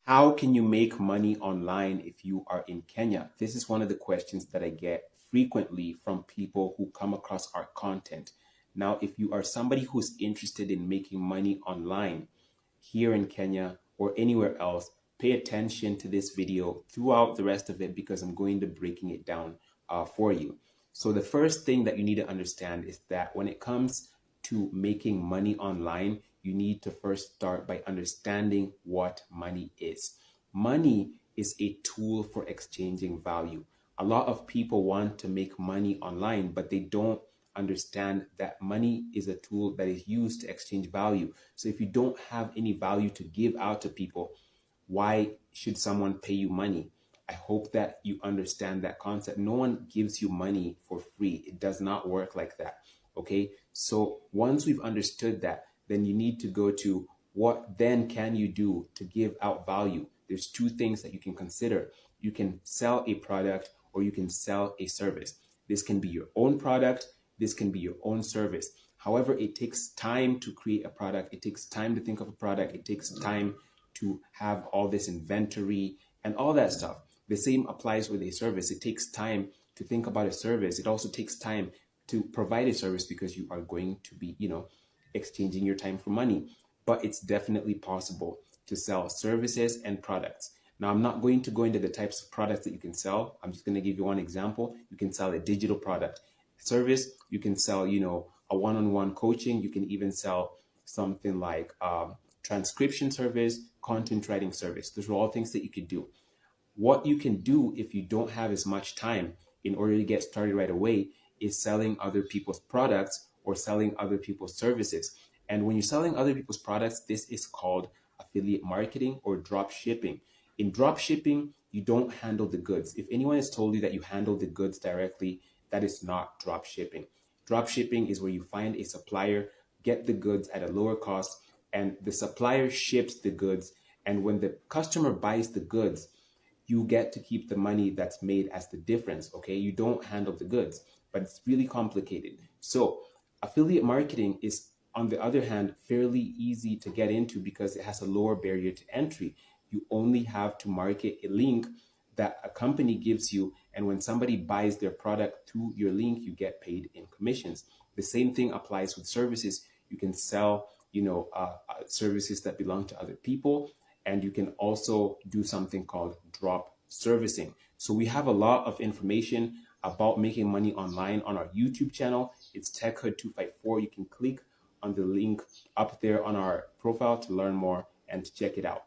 How can you make money online if you are in Kenya? This is one of the questions that I get frequently from people who come across our content. Now, if you are somebody who's interested in making money online here in Kenya or anywhere else, pay attention to this video throughout the rest of it because I'm going to breaking it down for you. So the first thing that you need to understand is that when it comes to making money online, you need to first start by understanding what money is. Money is a tool for exchanging value. A lot of people want to make money online, but they don't understand that money is a tool that is used to exchange value. So if you don't have any value to give out to people, why should someone pay you money? I hope that you understand that concept. No one gives you money for free. It does not work like that. Okay. So once we've understood that, then you need to go to what then can you do to give out value? There's two things that you can consider. You can sell a product or you can sell a service. This can be your own product. This can be your own service. However, it takes time to create a product. It takes time to think of a product. It takes time to have all this inventory and all that stuff. The same applies with a service. It takes time to think about a service. It also takes time to provide a service because you are going to be, exchanging your time for money. But it's definitely possible to sell services and products. Now, I'm not going to go into the types of products that you can sell. I'm just going to give you one example. You can sell a digital product. Service, you can sell, a one-on-one coaching. You can even sell something like transcription service, content writing service. Those are all things that you could do. What you can do if you don't have as much time in order to get started right away is selling other people's products or selling other people's services. And when you're selling other people's products, this is called affiliate marketing or drop shipping. In drop shipping, you don't handle the goods. If anyone has told you that you handle the goods directly, that is not drop shipping. Drop shipping is where you find a supplier, get the goods at a lower cost, and the supplier ships the goods. And when the customer buys the goods, you get to keep the money that's made as the difference, okay? You don't handle the goods, but it's really complicated. So affiliate marketing is, on the other hand, fairly easy to get into because it has a lower barrier to entry. You only have to market a link that a company gives you, and when somebody buys their product through your link, you get paid in commissions. The same thing applies with services. You can sell, services that belong to other people, and you can also do something called drop servicing. So we have a lot of information about making money online on our YouTube channel. It's TechHood254. You can click on the link up there on our profile to learn more and to check it out.